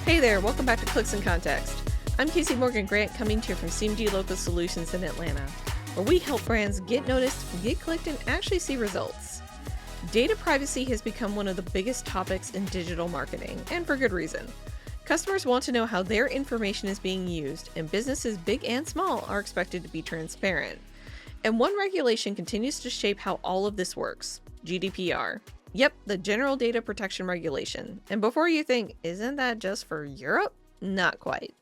Hey there, welcome back to Clicks and Context. I'm Casey Morgan Grant coming to you from CMG Local Solutions in Atlanta, where we help brands get noticed, get clicked, and actually see results. Data privacy has become one of the biggest topics in digital marketing, and for good reason. Customers want to know how their information is being used, and businesses big and small are expected to be transparent. And one regulation continues to shape how all of this works: GDPR. Yep, the General Data Protection Regulation. And before you think, isn't that just for Europe? Not quite.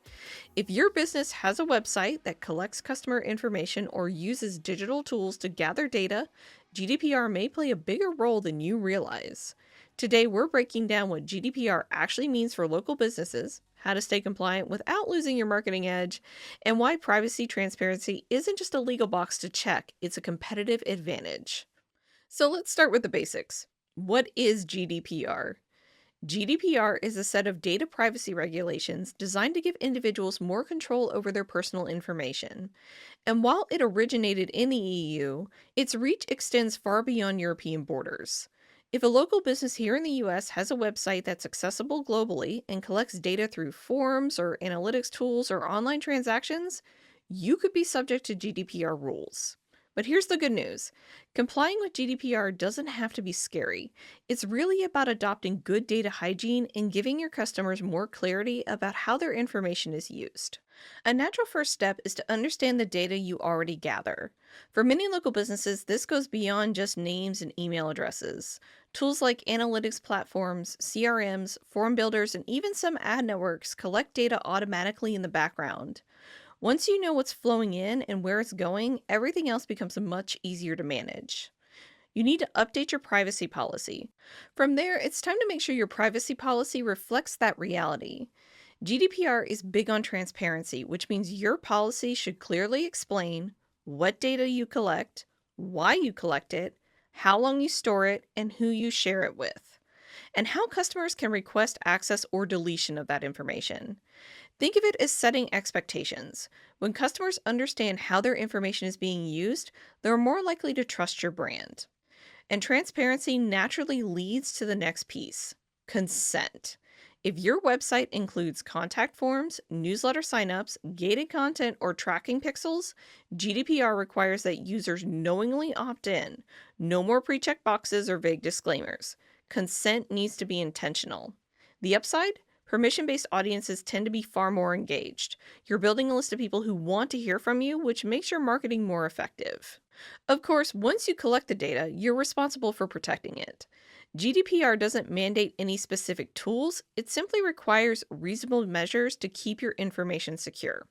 If your business has a website that collects customer information or uses digital tools to gather data, GDPR may play a bigger role than you realize. Today, we're breaking down what GDPR actually means for local businesses, how to stay compliant without losing your marketing edge, and why privacy transparency isn't just a legal box to check, it's a competitive advantage. So let's start with the basics. What is GDPR? GDPR is a set of data privacy regulations designed to give individuals more control over their personal information. And while it originated in the EU, its reach extends far beyond European borders. If a local business here in the US has a website that's accessible globally and collects data through forms or analytics tools or online transactions, you could be subject to GDPR rules. But here's the good news. Complying with GDPR doesn't have to be scary. It's really about adopting good data hygiene and giving your customers more clarity about how their information is used. A natural first step is to understand the data you already gather. For many local businesses, this goes beyond just names and email addresses. Tools like analytics platforms, CRMs, form builders, and even some ad networks collect data automatically in the background. Once you know what's flowing in and where it's going, everything else becomes much easier to manage. You need to update your privacy policy. From there, it's time to make sure your privacy policy reflects that reality. GDPR is big on transparency, which means your policy should clearly explain what data you collect, why you collect it, how long you store it, and who you share it with, and how customers can request access or deletion of that information. Think of it as setting expectations. When customers understand how their information is being used, they're more likely to trust your brand. And transparency naturally leads to the next piece: consent. If your website includes contact forms, newsletter signups, gated content, or tracking pixels, GDPR requires that users knowingly opt in. No more pre-checked boxes or vague disclaimers. Consent needs to be intentional. The upside? Permission-based audiences tend to be far more engaged. You're building a list of people who want to hear from you, which makes your marketing more effective. Of course, once you collect the data, you're responsible for protecting it. GDPR doesn't mandate any specific tools, it simply requires reasonable measures to keep your information secure.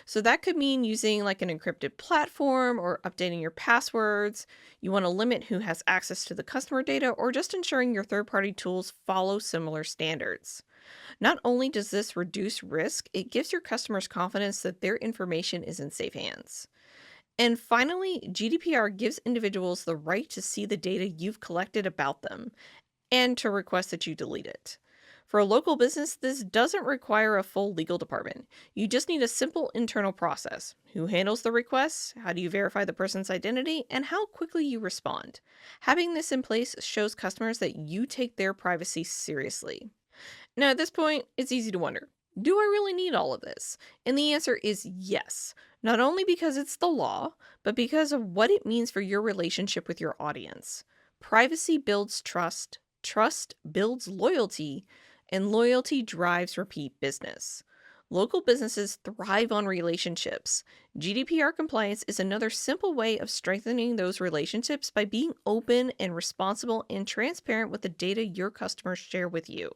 So that could mean using like an encrypted platform or updating your passwords. You want to limit who has access to the customer data, or just ensuring your third-party tools follow similar standards. Not only does this reduce risk, it gives your customers confidence that their information is in safe hands. And finally, GDPR gives individuals the right to see the data you've collected about them and to request that you delete it. For a local business, this doesn't require a full legal department. You just need a simple internal process. Who handles the requests? How do you verify the person's identity? And how quickly you respond. Having this in place shows customers that you take their privacy seriously. Now, at this point, it's easy to wonder, do I really need all of this? And the answer is yes, not only because it's the law, but because of what it means for your relationship with your audience. Privacy builds trust, trust builds loyalty, and loyalty drives repeat business. Local businesses thrive on relationships. GDPR compliance is another simple way of strengthening those relationships by being open and responsible and transparent with the data your customers share with you.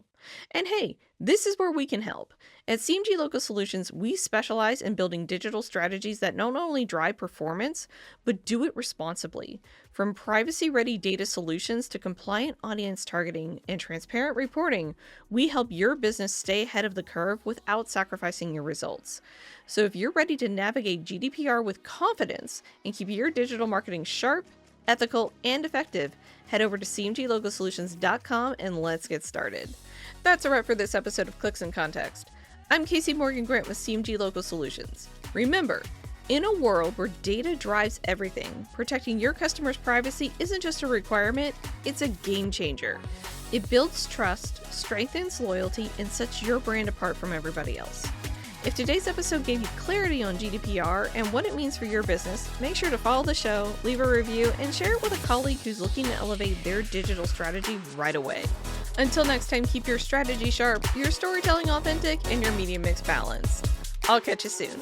And hey, this is where we can help. At CMG Local Solutions, we specialize in building digital strategies that not only drive performance, but do it responsibly. From privacy-ready data solutions to compliant audience targeting and transparent reporting, we help your business stay ahead of the curve without sacrificing your results. So if you're ready to navigate GDPR with confidence and keep your digital marketing sharp, ethical, and effective, head over to cmglocalsolutions.com and let's get started. That's a wrap for this episode of Clicks and Context. I'm Casey Morgan Grant with CMG Local Solutions. Remember, in a world where data drives everything, protecting your customers' privacy isn't just a requirement, it's a game changer. It builds trust, strengthens loyalty, and sets your brand apart from everybody else. If today's episode gave you clarity on GDPR and what it means for your business, make sure to follow the show, leave a review, and share it with a colleague who's looking to elevate their digital strategy right away. Until next time, keep your strategy sharp, your storytelling authentic, and your media mix balanced. I'll catch you soon.